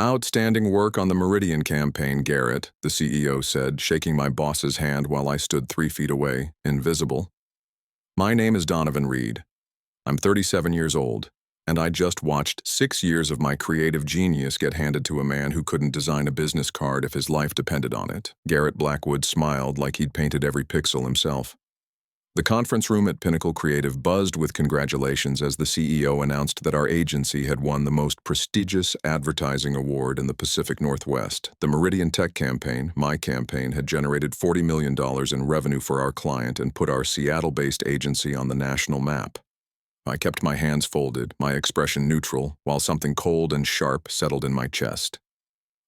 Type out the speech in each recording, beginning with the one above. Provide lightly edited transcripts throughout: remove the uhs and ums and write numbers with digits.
Outstanding work on the Meridian campaign, Garrett, the CEO said, shaking my boss's hand while I stood 3 feet away, invisible. My name is Donovan Reed. I'm 37 years old, and I just watched 6 years of my creative genius get handed to a man who couldn't design a business card if his life depended on it. Garrett Blackwood smiled like he'd painted every pixel himself. The conference room at Pinnacle Creative buzzed with congratulations as the CEO announced that our agency had won the most prestigious advertising award in the Pacific Northwest. The Meridian Tech campaign, my campaign, had generated $40 million in revenue for our client and put our Seattle-based agency on the national map. I kept my hands folded, my expression neutral, while something cold and sharp settled in my chest.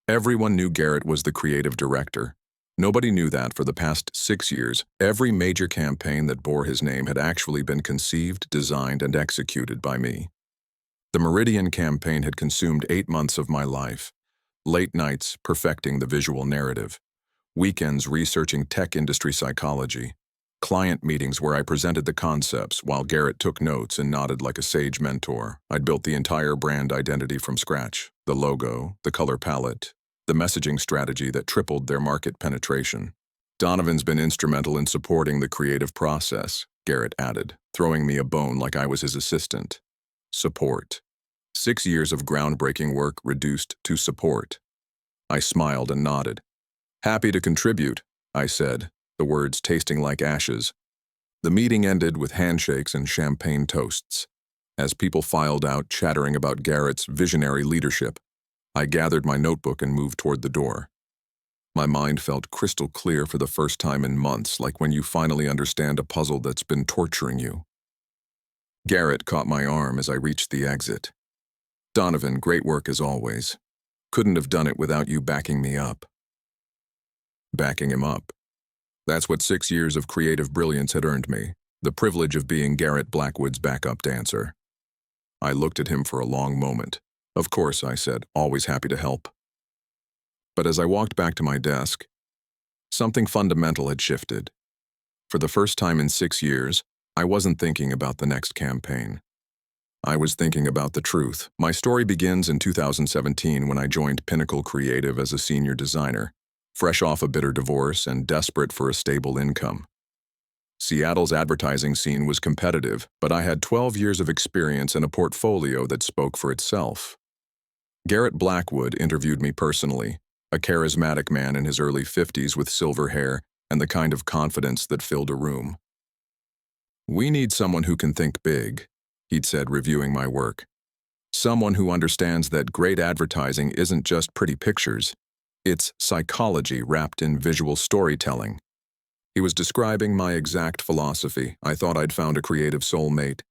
Everyone knew Garrett was the creative director. Nobody knew that for the past 6 years, every major campaign that bore his name had actually been conceived, designed, and executed by me. The Meridian campaign had consumed 8 months of my life. Late nights perfecting the visual narrative. Weekends researching tech industry psychology. Client meetings where I presented the concepts while Garrett took notes and nodded like a sage mentor. I'd built the entire brand identity from scratch. The logo, the color palette, the messaging strategy that tripled their market penetration. Donovan's been instrumental in supporting the creative process, Garrett added, throwing me a bone like I was his assistant. Support. 6 years of groundbreaking work reduced to support. I smiled and nodded. Happy to contribute, I said, the words tasting like ashes. The meeting ended with handshakes and champagne toasts. As people filed out chattering about Garrett's visionary leadership, I gathered my notebook and moved toward the door. My mind felt crystal clear for the first time in months, like when you finally understand a puzzle that's been torturing you. Garrett caught my arm as I reached the exit. Donovan, great work as always. Couldn't have done it without you backing me up. Backing him up. That's what 6 years of creative brilliance had earned me, the privilege of being Garrett Blackwood's backup dancer. I looked at him for a long moment. Of course, I said, always happy to help. But as I walked back to my desk, something fundamental had shifted. For the first time in 6 years, I wasn't thinking about the next campaign. I was thinking about the truth. My story begins in 2017 when I joined Pinnacle Creative as a senior designer, fresh off a bitter divorce and desperate for a stable income. Seattle's advertising scene was competitive, but I had 12 years of experience and a portfolio that spoke for itself. Garrett Blackwood interviewed me personally, a charismatic man in his early 50s with silver hair and the kind of confidence that filled a room. We need someone who can think big, he'd said, reviewing my work. Someone who understands that great advertising isn't just pretty pictures. It's psychology wrapped in visual storytelling. He was describing my exact philosophy. I thought I'd found a creative soulmate.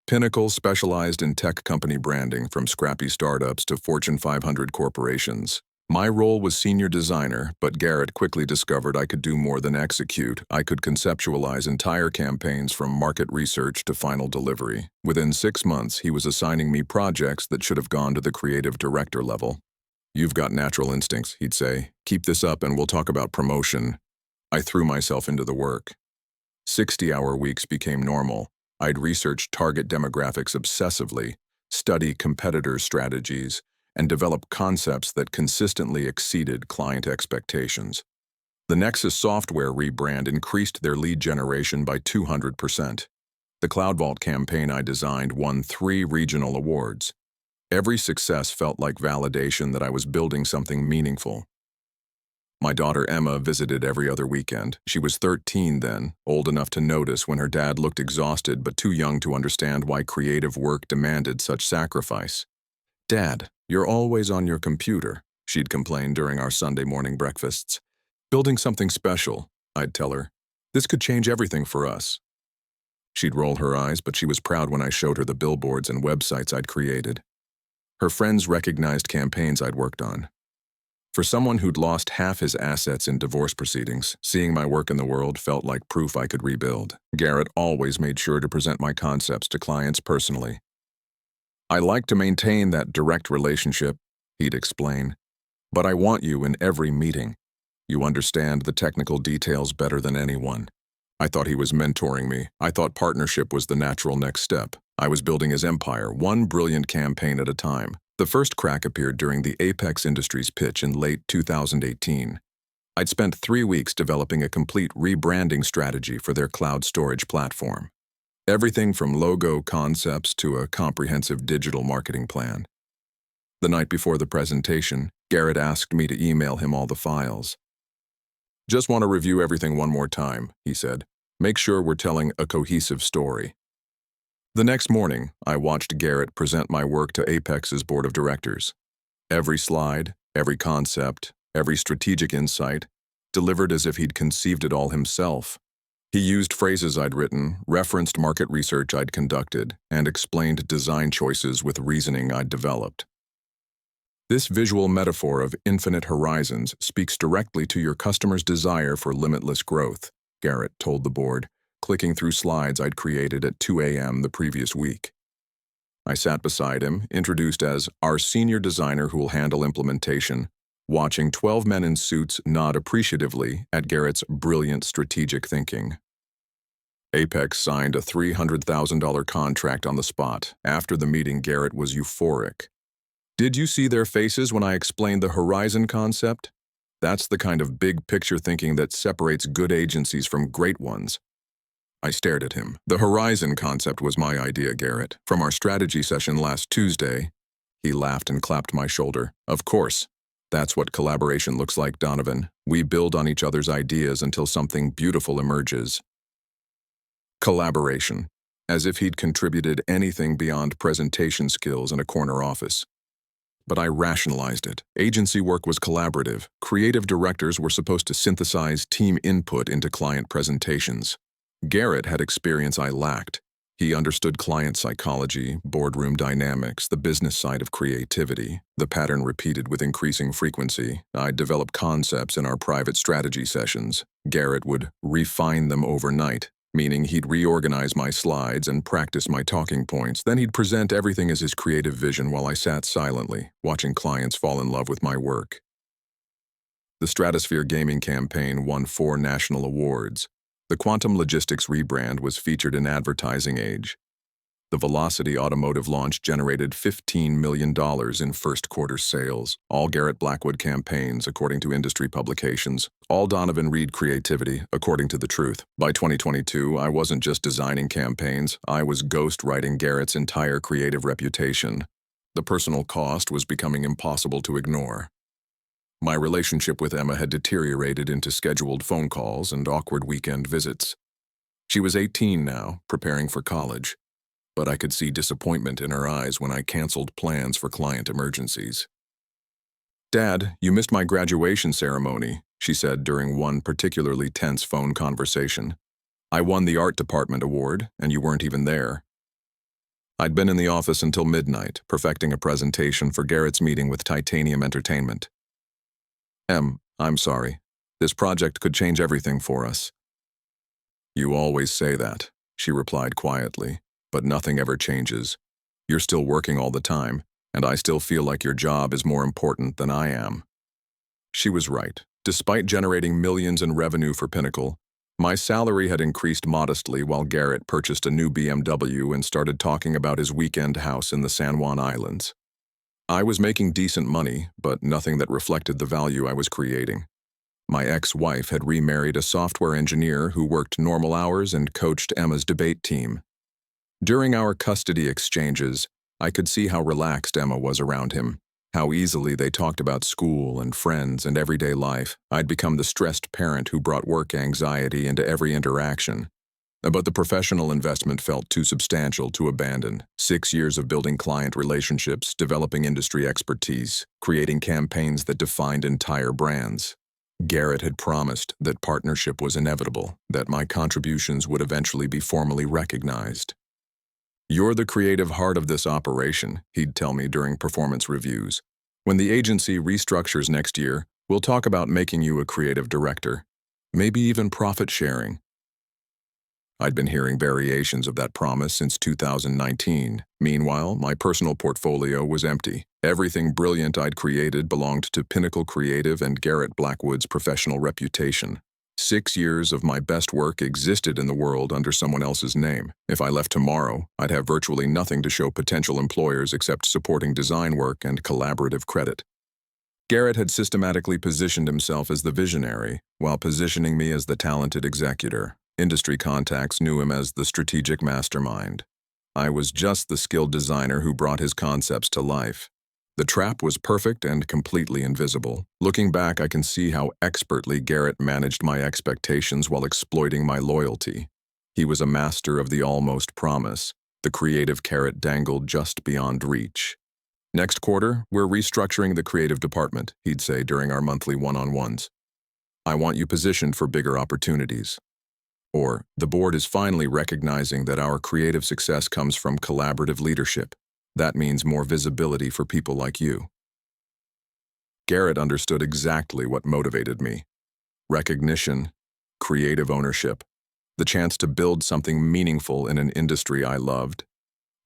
Pinnacle specialized in tech company branding, from scrappy startups to Fortune 500 corporations. My role was senior designer, but Garrett quickly discovered I could do more than execute. I could conceptualize entire campaigns from market research to final delivery. Within 6 months, he was assigning me projects that should have gone to the creative director level. You've got natural instincts, he'd say. Keep this up and we'll talk about promotion. I threw myself into the work. 60-hour weeks became normal. I'd research target demographics obsessively, study competitor strategies, and develop concepts that consistently exceeded client expectations. The Nexus software rebrand increased their lead generation by 200%. The Cloud Vault campaign I designed won 3 regional awards. Every success felt like validation that I was building something meaningful. My daughter Emma visited every other weekend. She was 13 then, old enough to notice when her dad looked exhausted but too young to understand why creative work demanded such sacrifice. "Dad, you're always on your computer," she'd complain during our Sunday morning breakfasts. "Building something special," I'd tell her. "This could change everything for us." She'd roll her eyes, but she was proud when I showed her the billboards and websites I'd created. Her friends recognized campaigns I'd worked on. For someone who'd lost half his assets in divorce proceedings, seeing my work in the world felt like proof I could rebuild. Garrett always made sure to present my concepts to clients personally. "I like to maintain that direct relationship," he'd explain, "but I want you in every meeting. You understand the technical details better than anyone." I thought he was mentoring me. I thought partnership was the natural next step. I was building his empire, one brilliant campaign at a time. The first crack appeared during the Apex Industries pitch in late 2018. I'd spent 3 weeks developing a complete rebranding strategy for their cloud storage platform. Everything from logo concepts to a comprehensive digital marketing plan. The night before the presentation, Garrett asked me to email him all the files. "Just want to review everything one more time," he said. "Make sure we're telling a cohesive story." The next morning, I watched Garrett present my work to Apex's board of directors. Every slide, every concept, every strategic insight, delivered as if he'd conceived it all himself. He used phrases I'd written, referenced market research I'd conducted, and explained design choices with reasoning I'd developed. This visual metaphor of infinite horizons speaks directly to your customer's desire for limitless growth, Garrett told the board, clicking through slides I'd created at 2 a.m. the previous week. I sat beside him, introduced as our senior designer who will handle implementation, watching 12 men in suits nod appreciatively at Garrett's brilliant strategic thinking. Apex signed a $300,000 contract on the spot. After the meeting, Garrett was euphoric. "Did you see their faces when I explained the horizon concept? That's the kind of big picture thinking that separates good agencies from great ones." I stared at him. "The horizon concept was my idea, Garrett, from our strategy session last Tuesday." He laughed and clapped my shoulder. "Of course. That's what collaboration looks like, Donovan. We build on each other's ideas until something beautiful emerges." Collaboration. As if he'd contributed anything beyond presentation skills in a corner office. But I rationalized it. Agency work was collaborative. Creative directors were supposed to synthesize team input into client presentations. Garrett had experience I lacked. He understood client psychology, boardroom dynamics, the business side of creativity. The pattern repeated with increasing frequency. I'd develop concepts in our private strategy sessions. Garrett would refine them overnight, meaning he'd reorganize my slides and practice my talking points. Then he'd present everything as his creative vision while I sat silently, watching clients fall in love with my work. The Stratosphere Gaming campaign won 4 national awards. The Quantum Logistics rebrand was featured in Advertising Age. The Velocity Automotive launch generated $15 million in first quarter sales. All Garrett Blackwood campaigns, according to industry publications. All Donovan Reed creativity, according to The Truth. By 2022, I wasn't just designing campaigns, I was ghostwriting Garrett's entire creative reputation. The personal cost was becoming impossible to ignore. My relationship with Emma had deteriorated into scheduled phone calls and awkward weekend visits. She was 18 now, preparing for college, but I could see disappointment in her eyes when I canceled plans for client emergencies. "Dad, you missed my graduation ceremony," she said during one particularly tense phone conversation. "I won the art department award, and you weren't even there." I'd been in the office until midnight, perfecting a presentation for Garrett's meeting with Titanium Entertainment. I'm sorry. This project could change everything for us." "You always say that," she replied quietly, "but nothing ever changes. You're still working all the time, and I still feel like your job is more important than I am." She was right. Despite generating millions in revenue for Pinnacle, my salary had increased modestly while Garrett purchased a new BMW and started talking about his weekend house in the San Juan Islands. I was making decent money, but nothing that reflected the value I was creating. My ex-wife had remarried a software engineer who worked normal hours and coached Emma's debate team. During our custody exchanges, I could see how relaxed Emma was around him, how easily they talked about school and friends and everyday life. I'd become the stressed parent who brought work anxiety into every interaction. But the professional investment felt too substantial to abandon. 6 years of building client relationships, developing industry expertise, creating campaigns that defined entire brands. Garrett had promised that partnership was inevitable, that my contributions would eventually be formally recognized. "You're the creative heart of this operation," he'd tell me during performance reviews. "When the agency restructures next year, we'll talk about making you a creative director. Maybe even profit sharing." I'd been hearing variations of that promise since 2019. Meanwhile, my personal portfolio was empty. Everything brilliant I'd created belonged to Pinnacle Creative and Garrett Blackwood's professional reputation. 6 years of my best work existed in the world under someone else's name. If I left tomorrow, I'd have virtually nothing to show potential employers except supporting design work and collaborative credit. Garrett had systematically positioned himself as the visionary, while positioning me as the talented executor. Industry contacts knew him as the strategic mastermind. I was just the skilled designer who brought his concepts to life. The trap was perfect and completely invisible. Looking back, I can see how expertly Garrett managed my expectations while exploiting my loyalty. He was a master of the almost promise, the creative carrot dangled just beyond reach. Next quarter, we're restructuring the creative department, he'd say during our monthly one-on-ones. I want you positioned for bigger opportunities. Or, the board is finally recognizing that our creative success comes from collaborative leadership. That means more visibility for people like you. Garrett understood exactly what motivated me. Recognition, creative ownership, the chance to build something meaningful in an industry I loved.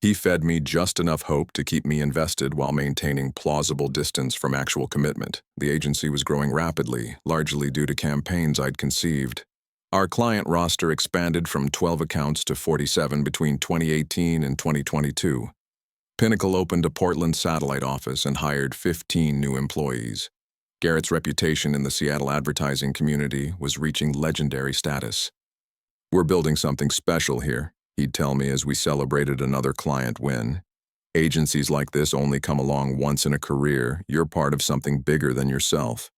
He fed me just enough hope to keep me invested while maintaining plausible distance from actual commitment. The agency was growing rapidly, largely due to campaigns I'd conceived. Our client roster expanded from 12 accounts to 47 between 2018 and 2022. Pinnacle opened a Portland satellite office and hired 15 new employees. Garrett's reputation in the Seattle advertising community was reaching legendary status. We're building something special here, he'd tell me as we celebrated another client win. Agencies like this only come along once in a career. You're part of something bigger than yourself.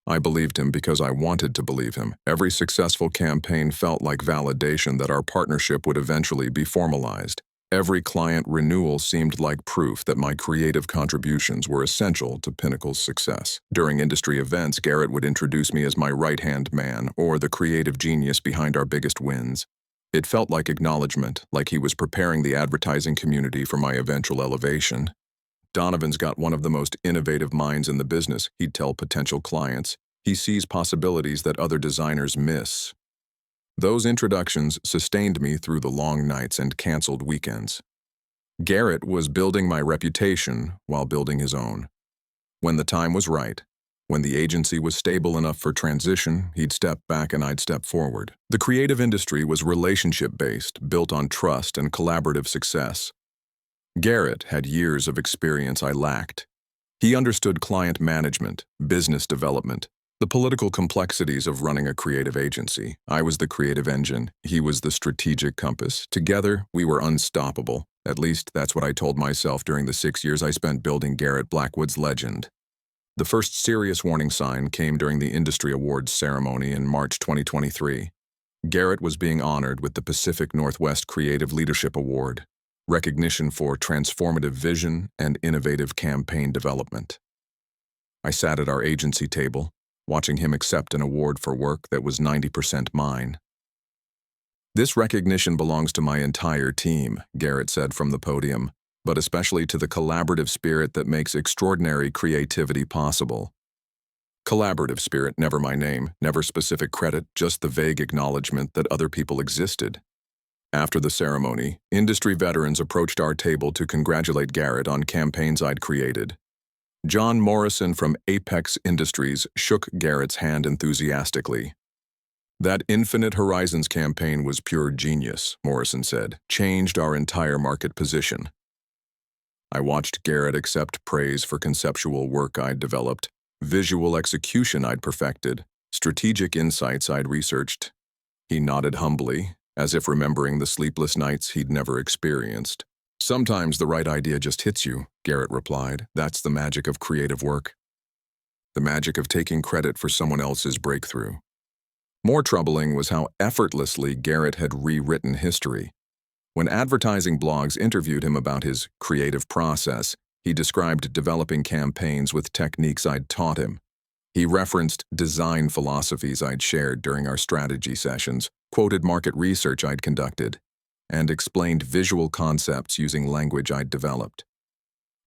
I believed him because I wanted to believe him. Every successful campaign felt like validation that our partnership would eventually be formalized. Every client renewal seemed like proof that my creative contributions were essential to Pinnacle's success. During industry events, Garrett would introduce me as my right-hand man or the creative genius behind our biggest wins. It felt like acknowledgement, like he was preparing the advertising community for my eventual elevation. Donovan's got one of the most innovative minds in the business, he'd tell potential clients. He sees possibilities that other designers miss. Those introductions sustained me through the long nights and canceled weekends. Garrett was building my reputation while building his own. When the time was right, when the agency was stable enough for transition, he'd step back and I'd step forward. The creative industry was relationship-based, built on trust and collaborative success. Garrett had years of experience I lacked. He understood client management, business development, the political complexities of running a creative agency. I was the creative engine. He was the strategic compass. Together, we were unstoppable. At least, that's what I told myself during the 6 years I spent building Garrett Blackwood's legend. The first serious warning sign came during the Industry Awards ceremony in March 2023. Garrett was being honored with the Pacific Northwest Creative Leadership Award, recognition for transformative vision and innovative campaign development. I sat at our agency table, watching him accept an award for work that was 90% mine. This recognition belongs to my entire team, Garrett said from the podium, but especially to the collaborative spirit that makes extraordinary creativity possible. Collaborative spirit, never my name, never specific credit, just the vague acknowledgement that other people existed. After the ceremony, industry veterans approached our table to congratulate Garrett on campaigns I'd created. John Morrison from Apex Industries shook Garrett's hand enthusiastically. That Infinite Horizons campaign was pure genius, Morrison said, changed our entire market position. I watched Garrett accept praise for conceptual work I'd developed, visual execution I'd perfected, strategic insights I'd researched. He nodded humbly, as if remembering the sleepless nights he'd never experienced. Sometimes the right idea just hits you, Garrett replied. That's the magic of creative work. The magic of taking credit for someone else's breakthrough. More troubling was how effortlessly Garrett had rewritten history. When advertising blogs interviewed him about his creative process, he described developing campaigns with techniques I'd taught him. He referenced design philosophies I'd shared during our strategy sessions, quoted market research I'd conducted, and explained visual concepts using language I'd developed.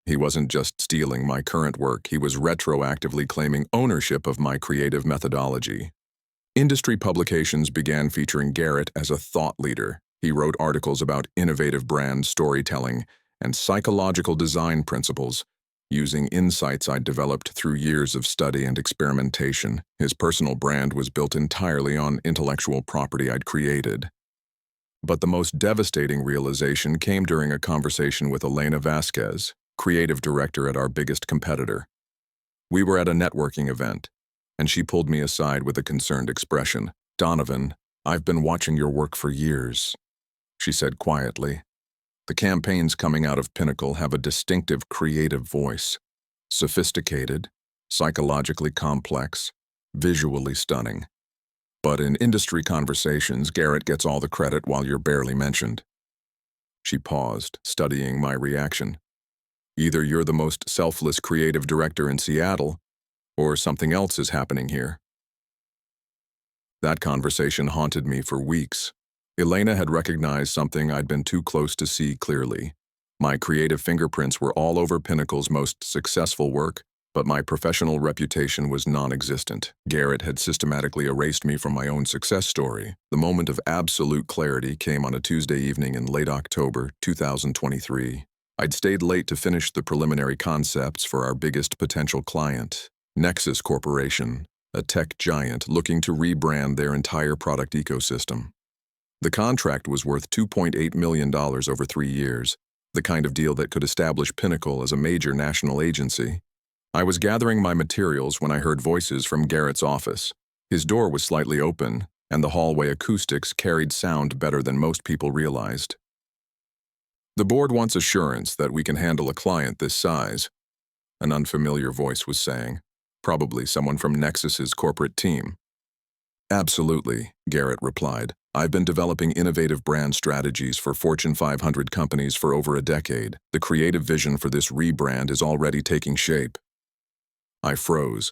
He wasn't just stealing my current work, he was retroactively claiming ownership of my creative methodology. Industry publications began featuring Garrett as a thought leader. He wrote articles about innovative brand storytelling and psychological design principles, using insights I'd developed through years of study and experimentation. His personal brand was built entirely on intellectual property I'd created. But the most devastating realization came during a conversation with Elena Vasquez, creative director at our biggest competitor. We were at a networking event, and she pulled me aside with a concerned expression. "Donovan, I've been watching your work for years," she said quietly. "The campaigns coming out of Pinnacle have a distinctive creative voice. Sophisticated, psychologically complex, visually stunning. But in industry conversations, Garrett gets all the credit while you're barely mentioned." She paused, studying my reaction. "Either you're the most selfless creative director in Seattle, or something else is happening here." That conversation haunted me for weeks. Elena had recognized something I'd been too close to see clearly. My creative fingerprints were all over Pinnacle's most successful work, but my professional reputation was non-existent. Garrett had systematically erased me from my own success story. The moment of absolute clarity came on a Tuesday evening in late October 2023. I'd stayed late to finish the preliminary concepts for our biggest potential client, Nexus Corporation, a tech giant looking to rebrand their entire product ecosystem. The contract was worth $2.8 million over 3 years, the kind of deal that could establish Pinnacle as a major national agency. I was gathering my materials when I heard voices from Garrett's office. His door was slightly open, and the hallway acoustics carried sound better than most people realized. "The board wants assurance that we can handle a client this size," an unfamiliar voice was saying, probably someone from Nexus's corporate team. "Absolutely," Garrett replied. "I've been developing innovative brand strategies for Fortune 500 companies for over a decade. The creative vision for this rebrand is already taking shape." I froze.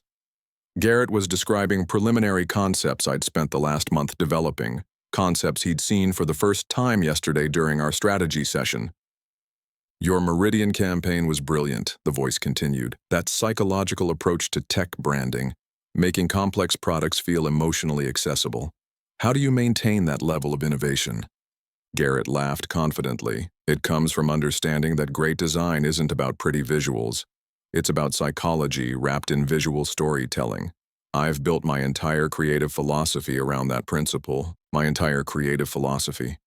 Garrett was describing preliminary concepts I'd spent the last month developing, concepts he'd seen for the first time yesterday during our strategy session. "Your Meridian campaign was brilliant," the voice continued. "That psychological approach to tech branding, making complex products feel emotionally accessible. How do you maintain that level of innovation?" Garrett laughed confidently. "It comes from understanding that great design isn't about pretty visuals. It's about psychology wrapped in visual storytelling. I've built my entire creative philosophy around that principle, my entire creative philosophy."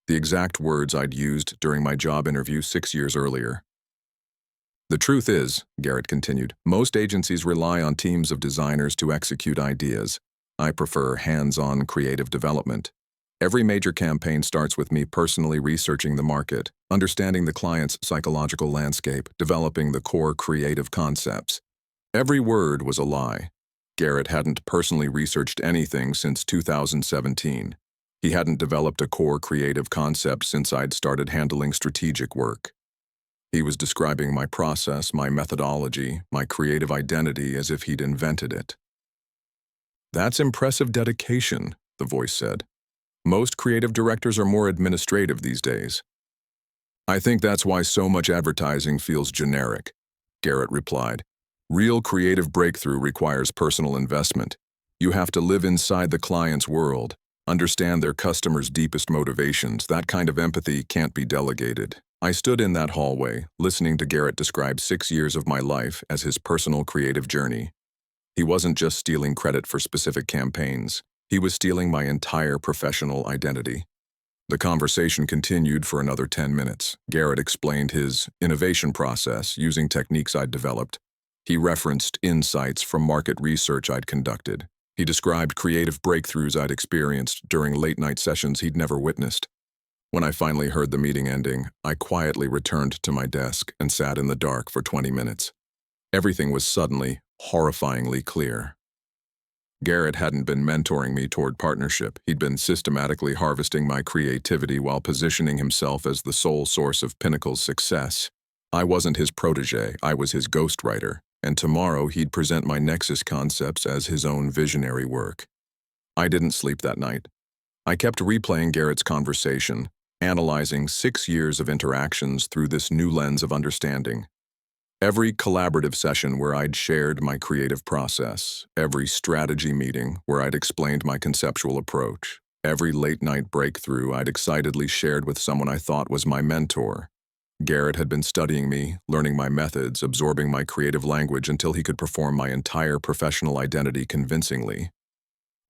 The exact words I'd used during my job interview 6 years earlier. "The truth is," Garrett continued, "most agencies rely on teams of designers to execute ideas. I prefer hands-on creative development. Every major campaign starts with me personally researching the market, understanding the client's psychological landscape, developing the core creative concepts." Every word was a lie. Garrett hadn't personally researched anything since 2017. He hadn't developed a core creative concept since I'd started handling strategic work. He was describing my process, my methodology, my creative identity as if he'd invented it. "That's impressive dedication," the voice said. "Most creative directors are more administrative these days." "I think that's why so much advertising feels generic," Garrett replied. "Real creative breakthrough requires personal investment. You have to live inside the client's world, understand their customers' deepest motivations. That kind of empathy can't be delegated." I stood in that hallway, listening to Garrett describe 6 years of my life as his personal creative journey. He wasn't just stealing credit for specific campaigns. He was stealing my entire professional identity. The conversation continued for another 10 minutes. Garrett explained his innovation process using techniques I'd developed. He referenced insights from market research I'd conducted. He described creative breakthroughs I'd experienced during late-night sessions he'd never witnessed. When I finally heard the meeting ending, I quietly returned to my desk and sat in the dark for 20 minutes. Everything was suddenly, horrifyingly clear. Garrett hadn't been mentoring me toward partnership. He'd been systematically harvesting my creativity while positioning himself as the sole source of Pinnacle's success. I wasn't his protege, I was his ghostwriter, and tomorrow he'd present my Nexus concepts as his own visionary work. I didn't sleep that night. I kept replaying Garrett's conversation, analyzing 6 years of interactions through this new lens of understanding. Every collaborative session where I'd shared my creative process, every strategy meeting where I'd explained my conceptual approach, every late-night breakthrough I'd excitedly shared with someone I thought was my mentor. Garrett had been studying me, learning my methods, absorbing my creative language until he could perform my entire professional identity convincingly.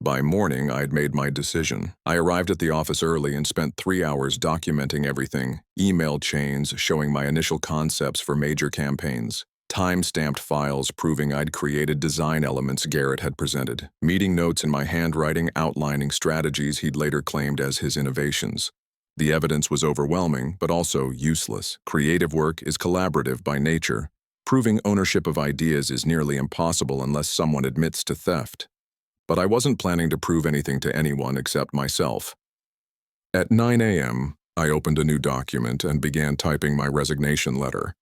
By morning, I had made my decision. I arrived at the office early and spent 3 hours documenting everything, email chains showing my initial concepts for major campaigns, time-stamped files proving I'd created design elements Garrett had presented, meeting notes in my handwriting outlining strategies he'd later claimed as his innovations. The evidence was overwhelming, but also useless. Creative work is collaborative by nature. Proving ownership of ideas is nearly impossible unless someone admits to theft. But I wasn't planning to prove anything to anyone except myself. At 9 a.m., I opened a new document and began typing my resignation letter.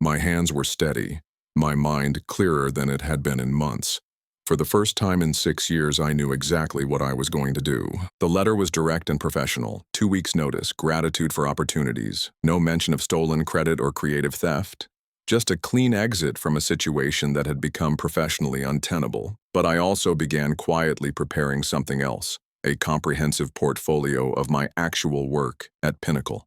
My hands were steady, my mind clearer than it had been in months. For the first time in 6 years, I knew exactly what I was going to do. The letter was direct and professional. 2 weeks' notice, gratitude for opportunities, no mention of stolen credit or creative theft. Just a clean exit from a situation that had become professionally untenable. But I also began quietly preparing something else, a comprehensive portfolio of my actual work at Pinnacle.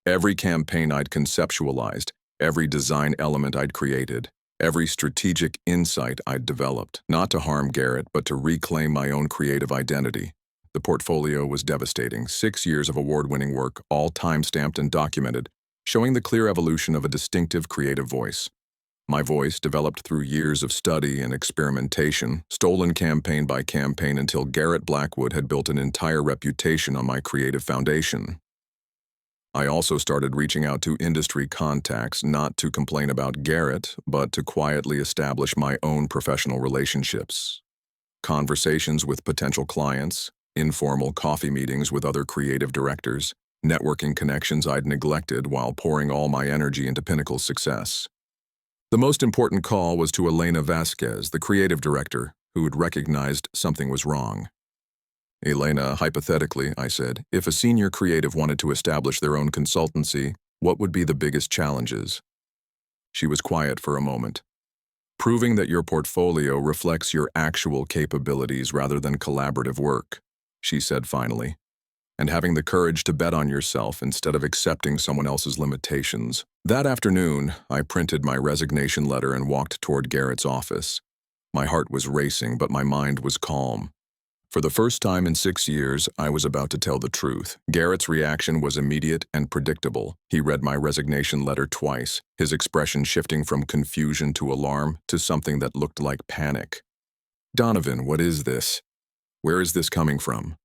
Every campaign I'd conceptualized, every design element I'd created, every strategic insight I'd developed, not to harm Garrett, but to reclaim my own creative identity. The portfolio was devastating. 6 years of award-winning work, all time-stamped and documented, showing the clear evolution of a distinctive creative voice. My voice, developed through years of study and experimentation, stolen campaign by campaign until Garrett Blackwood had built an entire reputation on my creative foundation. I also started reaching out to industry contacts, not to complain about Garrett, but to quietly establish my own professional relationships. Conversations with potential clients, informal coffee meetings with other creative directors, networking connections I'd neglected while pouring all my energy into Pinnacle's success. The most important call was to Elena Vasquez, the creative director, who had recognized something was wrong. Elena, hypothetically, I said, if a senior creative wanted to establish their own consultancy, what would be the biggest challenges? She was quiet for a moment. Proving that your portfolio reflects your actual capabilities rather than collaborative work, she said finally, and having the courage to bet on yourself instead of accepting someone else's limitations. That afternoon, I printed my resignation letter and walked toward Garrett's office. My heart was racing, but my mind was calm. For the first time in 6 years, I was about to tell the truth. Garrett's reaction was immediate and predictable. He read my resignation letter twice, his expression shifting from confusion to alarm to something that looked like panic. "Donovan, what is this? Where is this coming from?"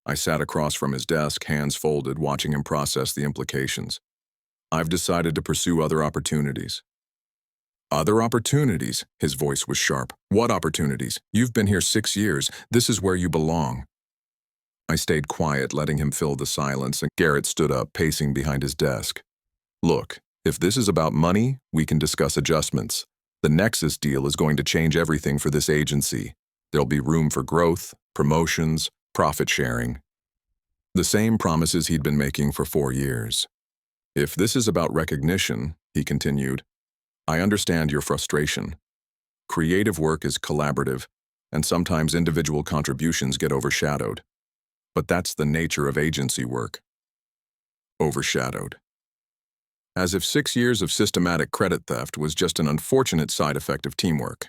I sat across from his desk, hands folded, watching him process the implications. "I've decided to pursue other opportunities." "Other opportunities?" His voice was sharp. "What opportunities? You've been here 6 years. This is where you belong." I stayed quiet, letting him fill the silence, and Garrett stood up, pacing behind his desk. "Look, if this is about money, we can discuss adjustments. The Nexus deal is going to change everything for this agency. There'll be room for growth, promotions, profit sharing." The same promises he'd been making for 4 years. "If this is about recognition," he continued, "I understand your frustration. Creative work is collaborative, and sometimes individual contributions get overshadowed. But that's the nature of agency work." Overshadowed. As if 6 years of systematic credit theft was just an unfortunate side effect of teamwork.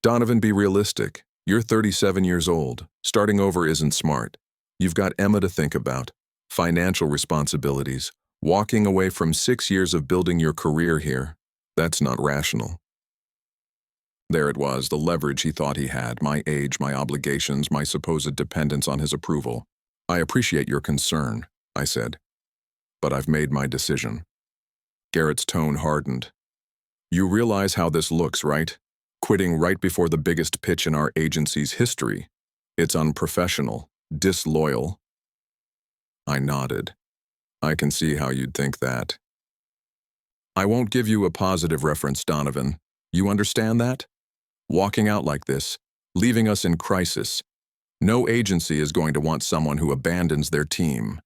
"Donovan, be realistic. You're 37 years old. Starting over isn't smart. You've got Emma to think about, financial responsibilities, walking away from 6 years of building your career here. That's not rational." There it was, the leverage he thought he had, my age, my obligations, my supposed dependence on his approval. "I appreciate your concern," I said, "but I've made my decision." Garrett's tone hardened. "You realize how this looks, right? Quitting right before the biggest pitch in our agency's history. It's unprofessional, disloyal." I nodded. "I can see how you'd think that." "I won't give you a positive reference, Donovan. You understand that? Walking out like this, leaving us in crisis. No agency is going to want someone who abandons their team."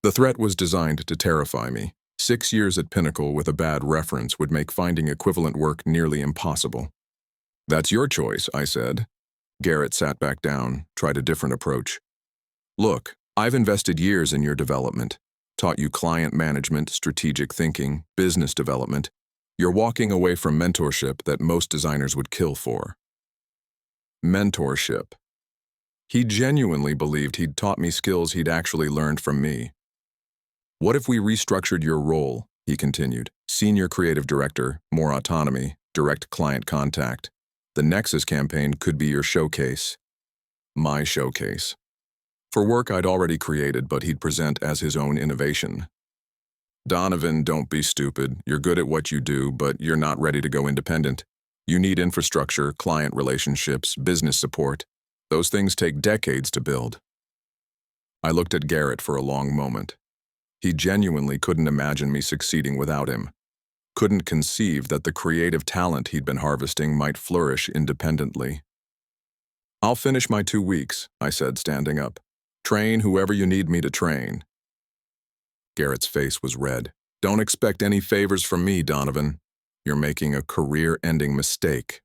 The threat was designed to terrify me. 6 years at Pinnacle with a bad reference would make finding equivalent work nearly impossible. "That's your choice," I said. Garrett sat back down, tried a different approach. "Look, I've invested years in your development. taught you client management, strategic thinking, business development. You're walking away from mentorship that most designers would kill for. Mentorship. He genuinely believed he'd taught me skills he'd actually learned from me. What if we restructured your role? He continued. Senior creative director, more autonomy, direct client contact. The Nexus campaign could be your showcase. My showcase. For work I'd already created, but he'd present as his own innovation. Donovan, don't be stupid. You're good at what you do, but you're not ready to go independent. You need infrastructure, client relationships, business support. Those things take decades to build. I looked at Garrett for a long moment. He genuinely couldn't imagine me succeeding without him. Couldn't conceive that the creative talent he'd been harvesting might flourish independently. I'll finish my 2 weeks, I said, standing up. Train whoever you need me to train. Garrett's face was red. Don't expect any favors from me, Donovan. You're making a career-ending mistake.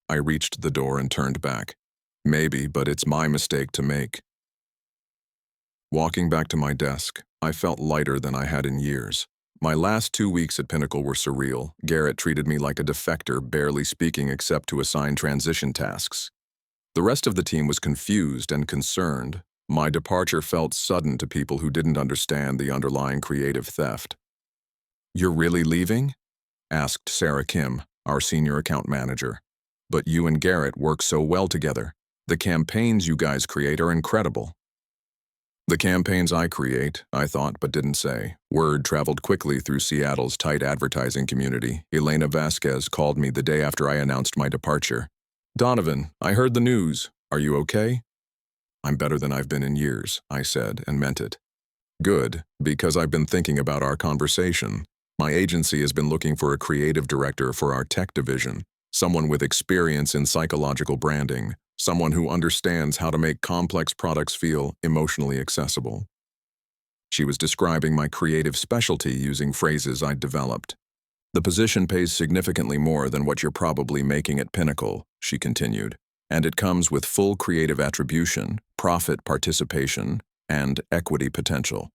I reached the door and turned back. Maybe, but it's my mistake to make. Walking back to my desk, I felt lighter than I had in years. My last 2 weeks at Pinnacle were surreal. Garrett treated me like a defector, barely speaking except to assign transition tasks. The rest of the team was confused and concerned. My departure felt sudden to people who didn't understand the underlying creative theft. You're really leaving? Asked Sarah Kim, our senior account manager. But you and Garrett work so well together. The campaigns you guys create are incredible. The campaigns I create, I thought but didn't say. Word traveled quickly through Seattle's tight advertising community. Elena Vasquez called me the day after I announced my departure. Donovan, I heard the news. Are you okay? I'm better than I've been in years, I said, and meant it. Good, because I've been thinking about our conversation. My agency has been looking for a creative director for our tech division, someone with experience in psychological branding, someone who understands how to make complex products feel emotionally accessible. She was describing my creative specialty using phrases I'd developed. The position pays significantly more than what you're probably making at Pinnacle, she continued, and it comes with full creative attribution, profit participation, and equity potential.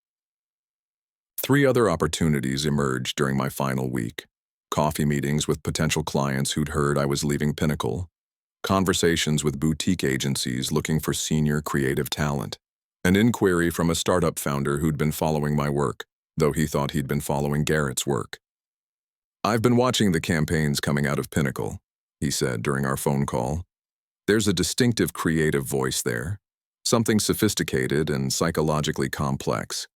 3 other opportunities emerged during my final week. Coffee meetings with potential clients who'd heard I was leaving Pinnacle, conversations with boutique agencies looking for senior creative talent, an inquiry from a startup founder who'd been following my work, though he thought he'd been following Garrett's work. I've been watching the campaigns coming out of Pinnacle, he said during our phone call. There's a distinctive creative voice there, something sophisticated and psychologically complex,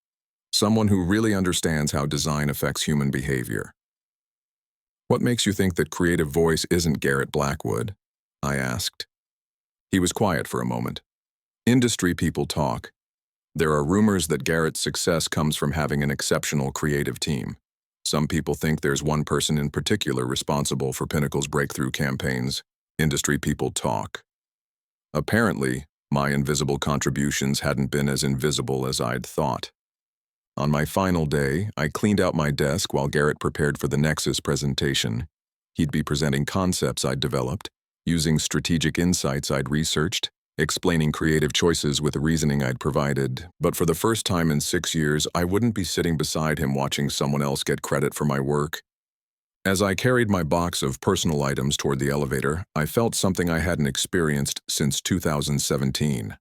someone who really understands how design affects human behavior. What makes you think that creative voice isn't Garrett Blackwood? I asked. He was quiet for a moment. Industry people talk. There are rumors that Garrett's success comes from having an exceptional creative team. Some people think there's one person in particular responsible for Pinnacle's breakthrough campaigns. Industry people talk. Apparently, my invisible contributions hadn't been as invisible as I'd thought. On my final day, I cleaned out my desk while Garrett prepared for the Nexus presentation. He'd be presenting concepts I'd developed, using strategic insights I'd researched, explaining creative choices with the reasoning I'd provided, but for the first time in 6 years, I wouldn't be sitting beside him watching someone else get credit for my work. As I carried my box of personal items toward the elevator, I felt something I hadn't experienced since 2017.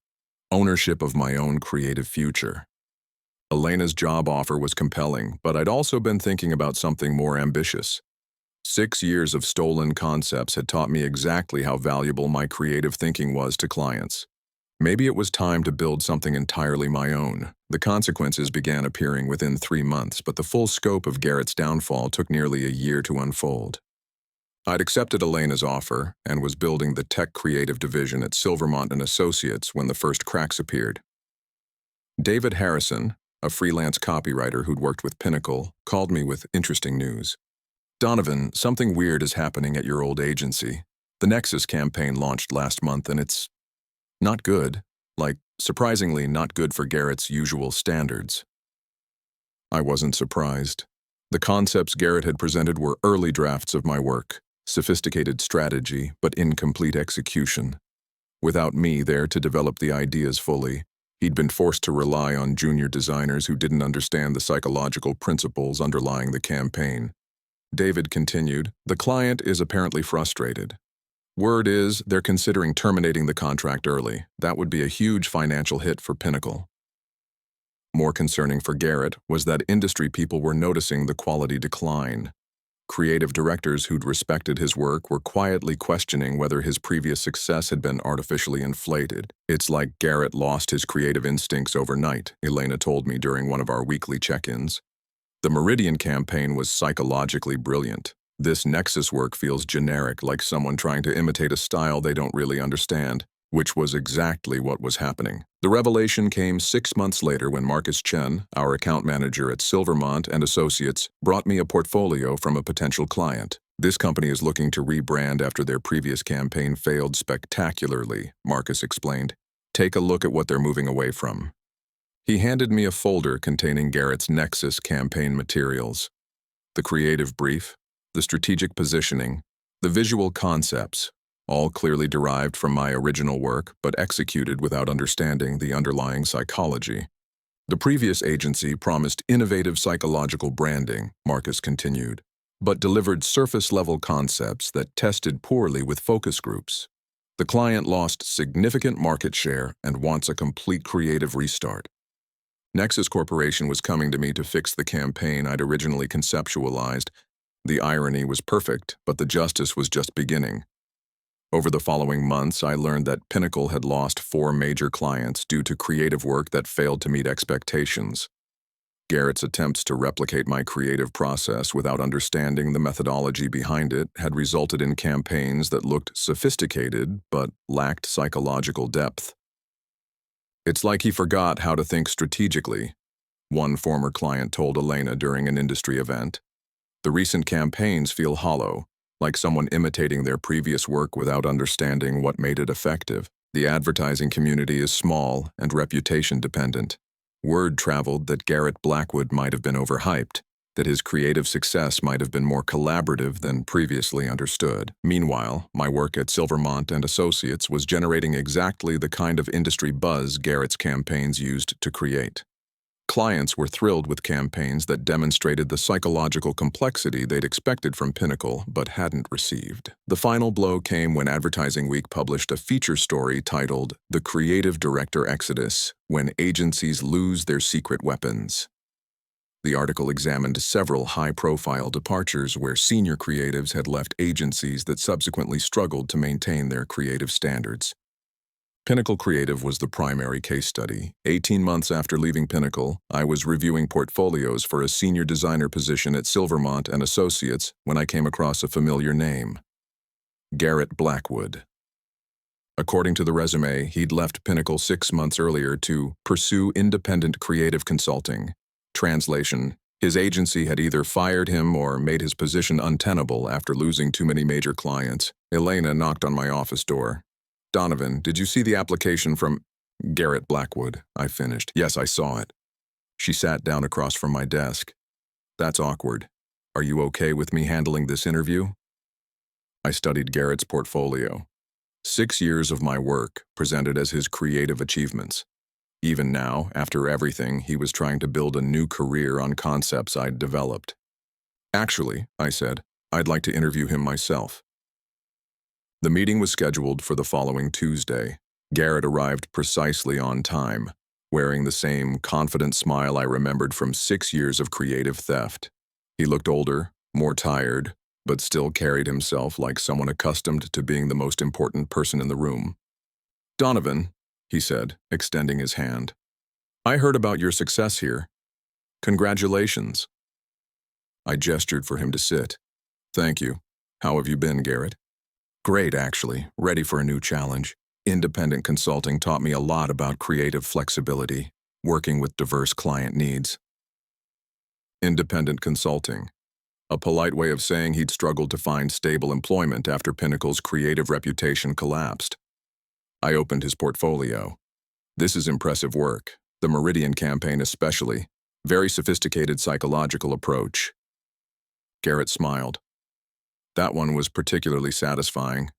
Ownership of my own creative future. Elena's job offer was compelling, but I'd also been thinking about something more ambitious. 6 years of stolen concepts had taught me exactly how valuable my creative thinking was to clients. Maybe it was time to build something entirely my own. The consequences began appearing within 3 months, but the full scope of Garrett's downfall took nearly a year to unfold. I'd accepted Elena's offer and was building the tech creative division at Silvermont and Associates when the first cracks appeared. David Harrison, a freelance copywriter who'd worked with Pinnacle, called me with interesting news. Donovan, something weird is happening at your old agency. The Nexus campaign launched last month and it's not good. Like, surprisingly not good for Garrett's usual standards. I wasn't surprised. The concepts Garrett had presented were early drafts of my work, sophisticated strategy, but incomplete execution. Without me there to develop the ideas fully, He'd been forced to rely on junior designers who didn't understand the psychological principles underlying the campaign. David continued, "The client is apparently frustrated. Word is they're considering terminating the contract early. That would be a huge financial hit for Pinnacle." More concerning for Garrett was that industry people were noticing the quality decline. Creative directors who'd respected his work were quietly questioning whether his previous success had been artificially inflated. "It's like Garrett lost his creative instincts overnight," Elena told me during one of our weekly check-ins. "The Meridian campaign was psychologically brilliant. This Nexus work feels generic, like someone trying to imitate a style they don't really understand," which was exactly what was happening. The revelation came 6 months later when Marcus Chen, our account manager at Silvermont and Associates, brought me a portfolio from a potential client. "This company is looking to rebrand after their previous campaign failed spectacularly," Marcus explained. "Take a look at what they're moving away from." He handed me a folder containing Garrett's Nexus campaign materials. The creative brief, the strategic positioning, the visual concepts, all clearly derived from my original work, but executed without understanding the underlying psychology. "The previous agency promised innovative psychological branding," Marcus continued, "but delivered surface-level concepts that tested poorly with focus groups. The client lost significant market share and wants a complete creative restart." Nexus Corporation was coming to me to fix the campaign I'd originally conceptualized. The irony was perfect, but the justice was just beginning. Over the following months, I learned that Pinnacle had lost 4 major clients due to creative work that failed to meet expectations. Garrett's attempts to replicate my creative process without understanding the methodology behind it had resulted in campaigns that looked sophisticated but lacked psychological depth. "It's like he forgot how to think strategically," one former client told Elena during an industry event. "The recent campaigns feel hollow, like someone imitating their previous work without understanding what made it effective. The advertising community is small and reputation dependent. Word traveled that Garrett Blackwood might have been overhyped, that his creative success might have been more collaborative than previously understood. Meanwhile, my work at Silvermont and Associates was generating exactly the kind of industry buzz Garrett's campaigns used to create. Clients were thrilled with campaigns that demonstrated the psychological complexity they'd expected from Pinnacle but hadn't received. The final blow came when Advertising Week published a feature story titled "The Creative Director Exodus: When Agencies Lose Their Secret Weapons." The article examined several high-profile departures where senior creatives had left agencies that subsequently struggled to maintain their creative standards. Pinnacle Creative was the primary case study. 18 months after leaving Pinnacle, I was reviewing portfolios for a senior designer position at Silvermont and Associates when I came across a familiar name: Garrett Blackwood. According to the resume, he'd left Pinnacle 6 months earlier to pursue independent creative consulting. Translation: his agency had either fired him or made his position untenable after losing too many major clients. Elena knocked on my office door. "Donovan, did you see the application from Garrett Blackwood?" I finished. "Yes, I saw it." She sat down across from my desk. "That's awkward. Are you okay with me handling this interview?" I studied Garrett's portfolio. 6 years of my work presented as his creative achievements. Even now, after everything, he was trying to build a new career on concepts I'd developed. "Actually," I said, "I'd like to interview him myself." The meeting was scheduled for the following Tuesday. Garrett arrived precisely on time, wearing the same confident smile I remembered from 6 years of creative theft. He looked older, more tired, but still carried himself like someone accustomed to being the most important person in the room. "Donovan," he said, extending his hand, "I heard about your success here. Congratulations." I gestured for him to sit. "Thank you. How have you been, Garrett?" "Great, actually. Ready for a new challenge. Independent consulting taught me a lot about creative flexibility, working with diverse client needs." Independent consulting. A polite way of saying he'd struggled to find stable employment after Pinnacle's creative reputation collapsed. I opened his portfolio. "This is impressive work. The Meridian campaign especially. Very sophisticated psychological approach." Garrett smiled. "That one was particularly satisfying.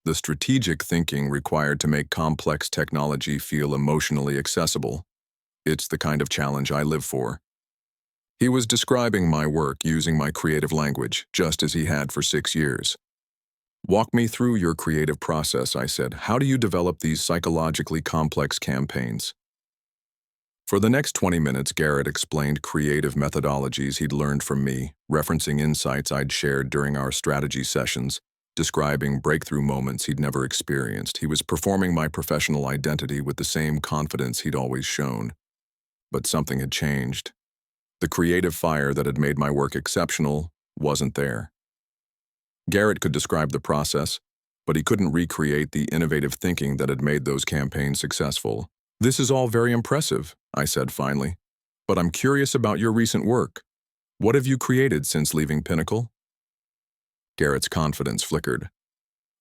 the strategic thinking required to make complex technology feel emotionally accessible. It's the kind of challenge I live for. He was describing my work using my creative language, just as he had for 6 years. Walk me through your creative process, I said. How do you develop these psychologically complex campaigns? For the next 20 minutes, Garrett explained creative methodologies he'd learned from me, referencing insights I'd shared during our strategy sessions, describing breakthrough moments he'd never experienced. He was performing my professional identity with the same confidence he'd always shown. But something had changed. The creative fire that had made my work exceptional wasn't there. Garrett could describe the process, but he couldn't recreate the innovative thinking that had made those campaigns successful. This is all very impressive, I said finally, but I'm curious about your recent work. What have you created since leaving Pinnacle? Garrett's confidence flickered.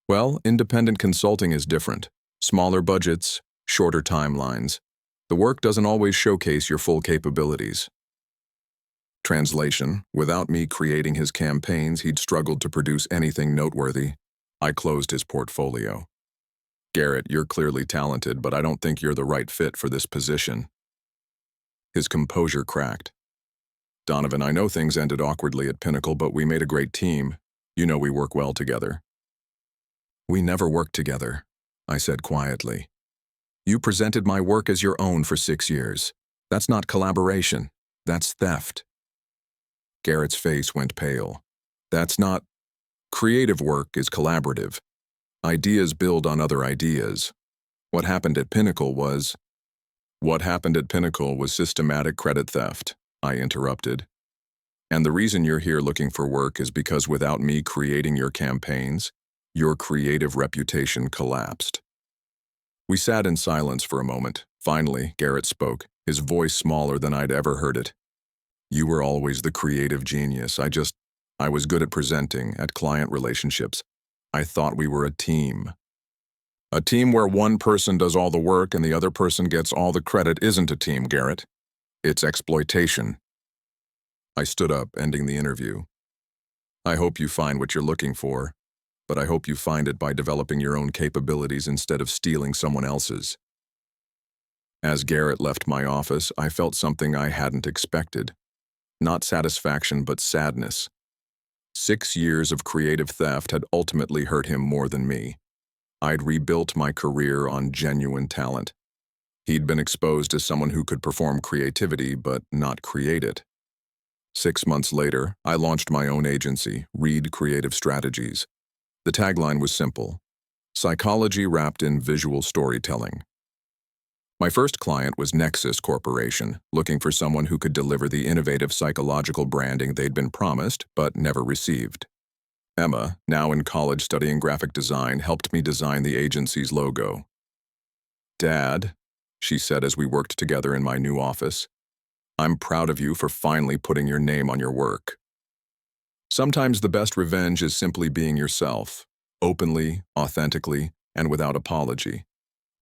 Well, independent consulting is different. Smaller budgets, shorter timelines. The work doesn't always showcase your full capabilities. Translation: without me creating his campaigns, he'd struggled to produce anything noteworthy. I closed his portfolio. Garrett, you're clearly talented, but I don't think you're the right fit for this position. His composure cracked. Donovan, I know things ended awkwardly at Pinnacle, but we made a great team. You know we work well together. We never worked together, I said quietly. You presented my work as your own for 6 years. That's not collaboration. That's theft. Garrett's face went pale. That's not... Creative work is collaborative. Ideas build on other ideas. What happened at Pinnacle was systematic credit theft, I interrupted. And the reason you're here looking for work is because without me creating your campaigns, your creative reputation collapsed. We sat in silence for a moment. Finally, Garrett spoke, his voice smaller than I'd ever heard it. You were always the creative genius. I was good at presenting, at client relationships. I thought we were a team. A team where one person does all the work and the other person gets all the credit isn't a team, Garrett. It's exploitation. I stood up, ending the interview. I hope you find what you're looking for, but I hope you find it by developing your own capabilities instead of stealing someone else's. As Garrett left my office, I felt something I hadn't expected. Not satisfaction, but sadness. 6 years of creative theft had ultimately hurt him more than me. I'd rebuilt my career on genuine talent. He'd been exposed as someone who could perform creativity but not create it. 6 months later, I launched my own agency, Reed Creative Strategies. The tagline was simple: psychology wrapped in visual storytelling. My first client was Nexus Corporation, looking for someone who could deliver the innovative psychological branding they'd been promised but never received. Emma, now in college studying graphic design, helped me design the agency's logo. Dad, she said as we worked together in my new office, I'm proud of you for finally putting your name on your work. Sometimes the best revenge is simply being yourself, openly, authentically, and without apology.